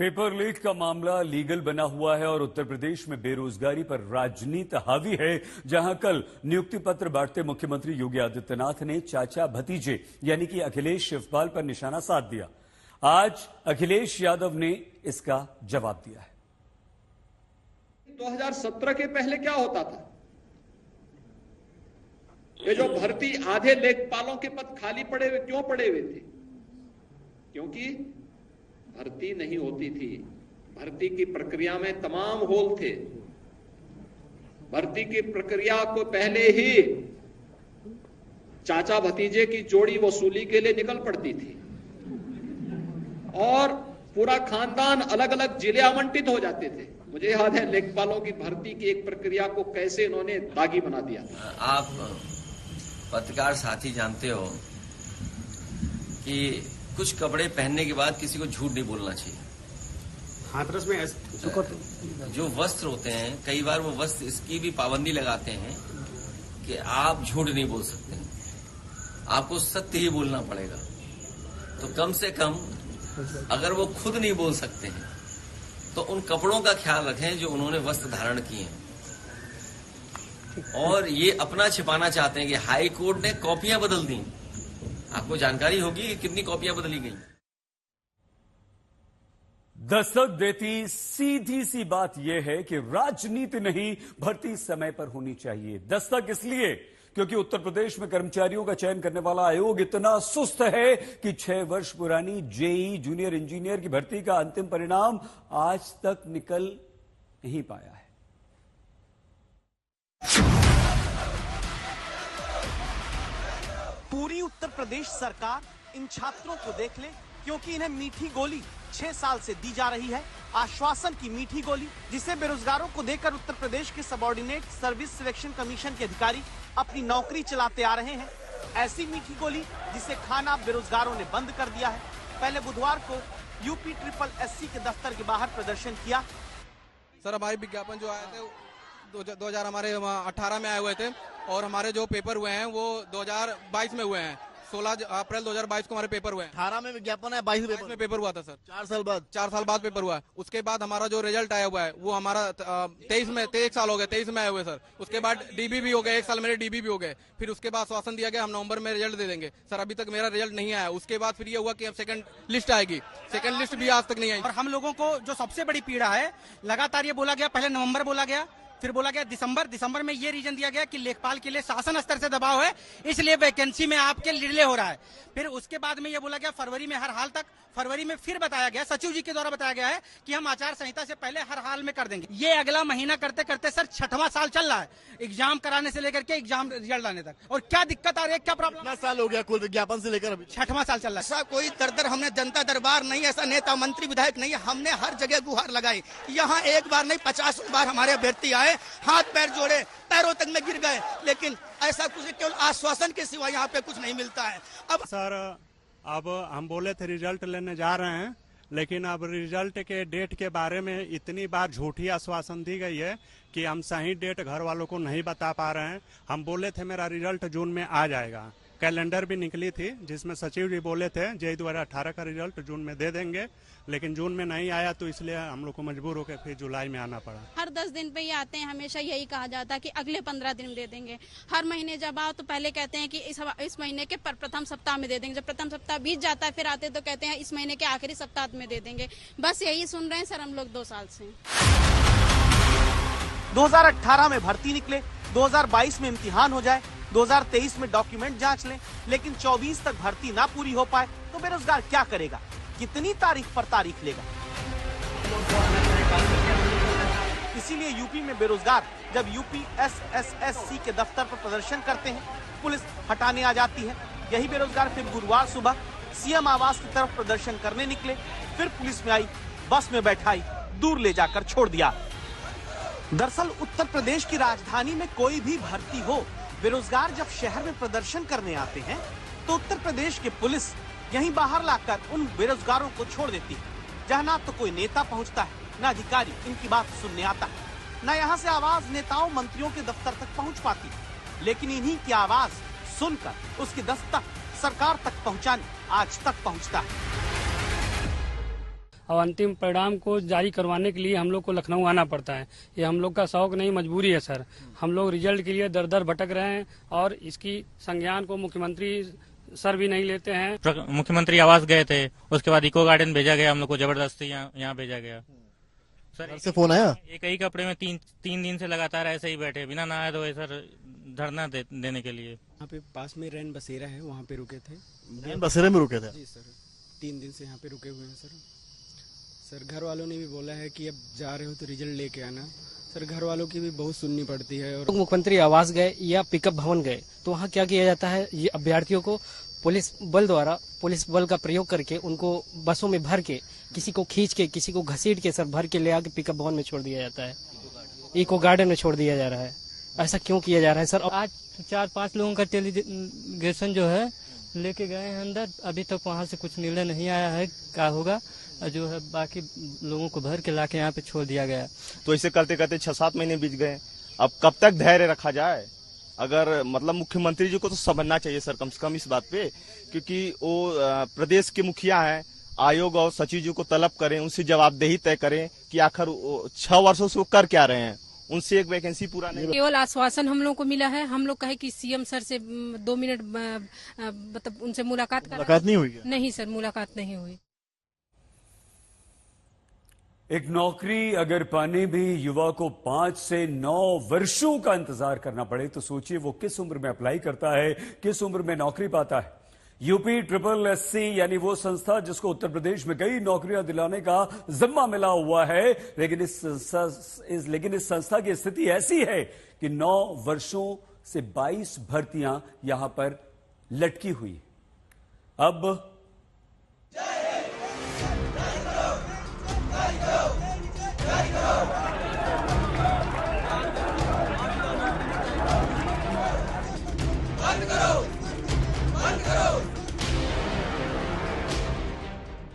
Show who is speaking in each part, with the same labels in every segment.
Speaker 1: Paper leak का मामला legal बना हुआ है और उत्तर प्रदेश में बेरोजगारी पर राजनीति हावी है। जहां कल नियुक्ति पत्र बांटते मुख्यमंत्री योगी आदित्यनाथ ने चाचा भतीजे यानी कि अखिलेश शिवपाल पर निशाना साध दिया। आज अखिलेश यादव ने इसका जवाब दिया है।
Speaker 2: 2017 के पहले क्या होता था? ये जो भर्ती आधे लेखपालों के पद खाली पड़े हुए क्यों पड़े हुए थे? क्योंकि भर्ती नहीं होती थी। भर्ती की प्रक्रिया में तमाम होल थे। भर्ती की प्रक्रिया को पहले ही चाचा भतीजे की जोड़ी वसूली के लिए निकल पड़ती थी और पूरा खानदान अलग अलग जिले आवंटित हो जाते थे। मुझे याद है लेखपालों की भर्ती की एक प्रक्रिया को कैसे इन्होंने दागी बना दिया।
Speaker 3: आप पत्रकार साथी जानते हो कि कुछ कपड़े पहनने के बाद किसी को झूठ नहीं बोलना चाहिए।
Speaker 4: हाथरस में
Speaker 3: जो वस्त्र होते हैं, कई बार वो वस्त्र इसकी भी पाबंदी लगाते हैं कि आप झूठ नहीं बोल सकते, आपको सत्य ही बोलना पड़ेगा। तो कम से कम अगर वो खुद नहीं बोल सकते हैं तो उन कपड़ों का ख्याल रखें जो उन्होंने वस्त्र धारण किए हैं। और ये अपना छिपाना चाहते हैं कि हाई कोर्ट ने कॉपियां बदल दी। आपको जानकारी होगी कि कितनी कॉपियां बदली गई।
Speaker 1: दस्तक देती सीधी सी बात यह है कि राजनीति नहीं, भर्ती समय पर होनी चाहिए। दस्तक इसलिए क्योंकि उत्तर प्रदेश में कर्मचारियों का चयन करने वाला आयोग इतना सुस्त है कि 6 वर्ष पुरानी जेईई जूनियर इंजीनियर की भर्ती का अंतिम परिणाम आज तक निकल नहीं पाया है।
Speaker 5: पूरी उत्तर प्रदेश सरकार इन छात्रों को देख ले, क्योंकि इन्हें मीठी गोली 6 साल से दी जा रही है, आश्वासन की मीठी गोली, जिसे बेरोजगारों को देकर उत्तर प्रदेश के सबऑर्डिनेट सर्विस सिलेक्शन कमीशन के अधिकारी अपनी नौकरी चलाते आ रहे हैं। ऐसी मीठी गोली जिसे खाना बेरोजगारों ने बंद कर दिया है। पहले बुधवार को यूपी SSSC के दफ्तर के बाहर प्रदर्शन किया।
Speaker 6: सर, हमारे विज्ञापन जो आए थे 2018 में आए हुए थे और हमारे जो पेपर हुए हैं वो 2022 में हुए हैं। 16 अप्रैल 2022 को हमारे पेपर हुए हैं।
Speaker 7: 18 में विज्ञापन है, 22
Speaker 6: में पेपर हुआ था सर।
Speaker 7: 4 साल बाद
Speaker 6: पेपर हुआ है। उसके बाद हमारा जो रिजल्ट आया हुआ है वो हमारा 23 साल हो गए, 23 में आए हुए सर। उसके बाद डीबी भी हो गए, 1 साल मेरे डीबी भी हो गए। फिर उसके बाद आश्वासन दिया गया हम नवंबर में रिजल्ट दे देंगे। सर, अभी तक मेरा रिजल्ट नहीं आया। उसके बाद फिर ये हुआ कि अब सेकंड लिस्ट आएगी। सेकंड लिस्ट भी आज तक नहीं आई।
Speaker 8: और हम लोगों को जो सबसे बड़ी पीड़ा है, लगातार ये बोला गया, पहले नवंबर बोला गया, फिर बोला गया दिसंबर में ये रीजन दिया गया कि लेखपाल के लिए शासन स्तर से दबाव है, इसलिए वैकेंसी में आपके डिले हो रहा है। फिर उसके बाद में ये बोला गया फरवरी में हर हाल तक, फरवरी में फिर बताया गया, सचिव जी के द्वारा बताया गया है कि हम आचार संहिता से पहले हर हाल में कर देंगे। ये अगला महीना करते करते सर 6वां साल चल रहा है, एग्जाम कराने से लेकर के एग्जाम रिजल्ट आने तक। और क्या दिक्कत आ रही है, क्या प्रॉब्लम?
Speaker 7: 10 साल हो गया कुल विज्ञापन से लेकर अभी
Speaker 8: 6वां साल चल रहा है।
Speaker 9: ऐसा कोई दरदर हमने जनता दरबार नहीं, ऐसा नेता मंत्री विधायक नहीं है। हमने हर जगह गुहार लगाई। यहाँ एक बार नहीं 50 बार हमारे अभ्यर्थी आए, हाथ पैर जोड़े, पैरों तक में गिर गए, लेकिन ऐसा कुछ केवल आश्वासन के सिवा यहाँ पे कुछ नहीं मिलता है। अब
Speaker 10: सर, अब हम बोले थे रिजल्ट लेने जा रहे हैं, लेकिन अब रिजल्ट के डेट के बारे में इतनी बार झूठी आश्वासन दी गई है कि हम सही डेट घर वालों को नहीं बता पा रहे हैं। हम बोले थे मेरा रिजल्ट जून में आ जाएगा, कैलेंडर भी निकली थी जिसमें सचिव जी बोले थे जेईई 2018 का रिजल्ट जून में दे देंगे, लेकिन जून में नहीं आया तो इसलिए हम लोग को मजबूर होकर फिर जुलाई में आना पड़ा।
Speaker 11: हर 10 दिन पे ये आते हैं, हमेशा यही कहा जाता है कि अगले 15 दिन में दे देंगे। हर महीने जब आओ तो पहले कहते हैं कि इस महीने के प्रथम सप्ताह में दे देंगे। जब प्रथम सप्ताह बीत जाता है फिर आते तो कहते हैं इस महीने के आखिरी सप्ताह में दे देंगे। बस यही सुन रहे हैं सर हम लोग 2 साल से।
Speaker 5: 2018 में भर्ती निकले, 2022 में इम्तिहान हो जाए, 2023 में डॉक्यूमेंट जांच लें, लेकिन 24 तक भर्ती ना पूरी हो पाए तो बेरोजगार क्या करेगा? कितनी तारीख पर तारीख लेगा? इसीलिए यूपी में बेरोजगार जब यूपी SSSC के दफ्तर पर प्रदर्शन करते हैं, पुलिस हटाने आ जाती है। यही बेरोजगार फिर गुरुवार सुबह सीएम आवास की तरफ प्रदर्शन करने निकले, फिर पुलिस में आई, बस में बैठाई, दूर ले जाकर छोड़ दिया। दरअसल उत्तर प्रदेश की राजधानी में कोई भी भर्ती हो, बेरोजगार जब शहर में प्रदर्शन करने आते हैं तो उत्तर प्रदेश की पुलिस यहीं बाहर लाकर उन बेरोजगारों को छोड़ देती है, जहां ना तो कोई नेता पहुंचता है, ना अधिकारी इनकी बात सुनने आता है, ना यहाँ से आवाज नेताओं मंत्रियों के दफ्तर तक पहुंच पाती है। लेकिन इन्हीं की आवाज सुनकर उसकी दस्तक सरकार तक पहुंचाने आज तक पहुंचता है।
Speaker 12: और अंतिम परिणाम को जारी करवाने के लिए हम लोग को लखनऊ आना पड़ता है। ये हम लोग का शौक नहीं, मजबूरी है सर। हम लोग रिजल्ट के लिए दर दर भटक रहे हैं और इसकी संज्ञान को मुख्यमंत्री सर भी नहीं लेते हैं।
Speaker 13: मुख्यमंत्री आवास गए थे, उसके बाद इको गार्डन भेजा गया, हम लोग को जबरदस्ती यहाँ भेजा गया। सर
Speaker 7: से फोन आया,
Speaker 13: एक ही कपड़े में तीन दिन से लगातार ऐसे ही बैठे, बिना नहाए धोए सर धरना देने के लिए।
Speaker 14: यहाँ पे पास में रैन बसेरा है, वहाँ पे रुके थे।
Speaker 7: रैन बसेरे में रुके थे?
Speaker 14: जी सर, 3 दिन से यहाँ पे रुके हुए हैं सर। घर वालों ने भी बोला है कि अब जा रहे हो तो रिजल्ट लेके आना। सर घर वालों की भी बहुत सुननी पड़ती है। और
Speaker 15: मुख्यमंत्री आवास गए या पिकअप भवन गए तो वहाँ क्या किया जाता है, ये अभ्यर्थियों को पुलिस बल द्वारा पुलिस बल का प्रयोग करके उनको बसों में भर के, किसी को खींच के, किसी को घसीट के सर भर के ले आके पिकअप भवन में छोड़ दिया जाता है, इको गार्डन में छोड़ दिया जा रहा है। ऐसा क्यों किया जा रहा है सर?
Speaker 12: आज 4-5 लोगों का डेलीगेशन जो है लेके गए हैं अंदर, अभी तक वहाँ से कुछ निर्णय नहीं आया है क्या होगा। जो है बाकी लोगों को भर के लाके यहाँ पे छोड़ दिया गया।
Speaker 16: तो इसे करते करते 6-7 महीने बीत गए। अब कब तक धैर्य रखा जाए? अगर मतलब मुख्यमंत्री जी को तो समझना चाहिए सर, कम से कम इस बात पे, क्योंकि वो प्रदेश के मुखिया हैं। आयोग और सचिव जी को तलब करें, उनसे जवाबदेही तय करें कि आखिर 6 वर्षों से वो कर क्या रहे हैं। उनसे एक वैकेंसी पूरा नहीं,
Speaker 17: केवल आश्वासन हम लोग को मिला है। हम लोग कहे कि सीएम सर से 2 मिनट मतलब उनसे मुलाकात
Speaker 7: नहीं हुई?
Speaker 17: नहीं सर, मुलाकात नहीं हुई।
Speaker 1: एक नौकरी अगर पाने भी युवा को 5 से 9 वर्षों का इंतजार करना पड़े तो सोचिए वो किस उम्र में अप्लाई करता है, किस उम्र में नौकरी पाता है। यूपी SSSC यानी वो संस्था जिसको उत्तर प्रदेश में कई नौकरियां दिलाने का जिम्मा मिला हुआ है, लेकिन इस संस्था की स्थिति ऐसी है कि 9 वर्षों से 22 भर्तियां यहां पर लटकी हुई। अब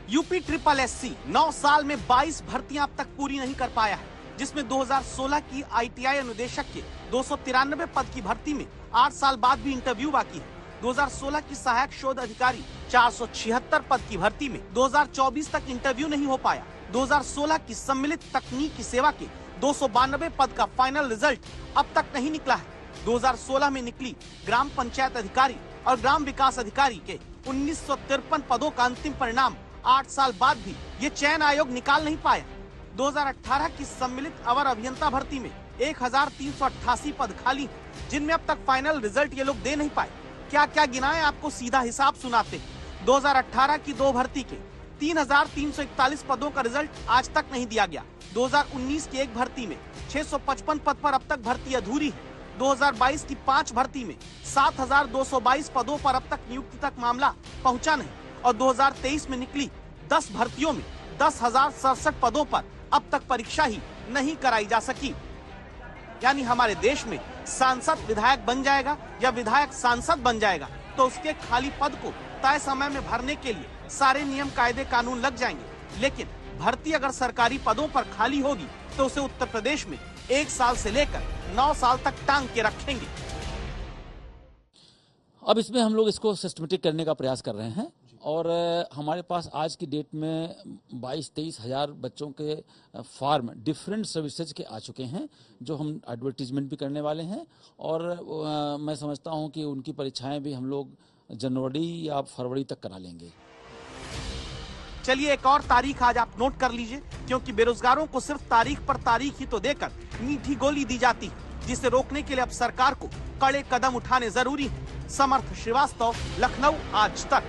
Speaker 5: यूपी SSSC 9 साल में 22 भर्तियां अब तक पूरी नहीं कर पाया है, जिसमें 2016 की ITI अनुदेशक के 293 पद की भर्ती में 8 साल बाद भी इंटरव्यू बाकी है। 2016 की सहायक शोध अधिकारी 476 पद की भर्ती में 2024 तक इंटरव्यू नहीं हो पाया। 2016 की सम्मिलित तकनीकी सेवा के 292 पद का फाइनल रिजल्ट अब तक नहीं निकला है। 2016 में निकली ग्राम पंचायत अधिकारी और ग्राम विकास अधिकारी के 1953 पदों का अंतिम परिणाम 8 साल बाद भी ये चयन आयोग निकाल नहीं पाया। 2018 की सम्मिलित अवर अभियंता भर्ती में 1388 पद खाली हैं, जिनमें अब तक फाइनल रिजल्ट ये लोग दे नहीं पाए। क्या क्या गिनाएं, आपको सीधा हिसाब सुनाते हैं। 2018 की 2 भर्ती के 3341 पदों का रिजल्ट आज तक नहीं दिया गया। 2019 की 1 भर्ती में 655 पद पर अब तक भर्ती अधूरी है। 2022 की 5 भर्ती में 7222 पदों पर अब तक नियुक्ति तक मामला पहुंचा नहीं और 2023 में निकली 10 भर्तियों में 10,067 पदों पर अब तक परीक्षा ही नहीं कराई जा सकी। यानी हमारे देश में सांसद विधायक बन जाएगा या विधायक सांसद बन जाएगा तो उसके खाली पद को तय समय में भरने के लिए सारे नियम कायदे कानून लग जाएंगे, लेकिन भर्ती अगर सरकारी पदों पर खाली होगी तो उसे उत्तर प्रदेश में 1 साल से लेकर 9 साल तक टांग के रखेंगे।
Speaker 18: अब इसमें हम लोग इसको सिस्टमेटिक करने का प्रयास कर रहे हैं और हमारे पास आज की डेट में 22-23 हजार बच्चों के फॉर्म डिफरेंट सर्विसेज के आ चुके हैं, जो हम एडवर्टीजमेंट भी करने वाले हैं और मैं समझता हूं कि उनकी परीक्षाएं भी हम लोग जनवरी या फरवरी तक करा लेंगे।
Speaker 5: चलिए एक और तारीख आज आप नोट कर लीजिए, क्योंकि बेरोजगारों को सिर्फ तारीख पर तारीख ही तो देकर मीठी गोली दी जाती है, जिसे रोकने के लिए अब सरकार को कड़े कदम उठाने जरूरी है। समर्थ श्रीवास्तव, लखनऊ, आज तक।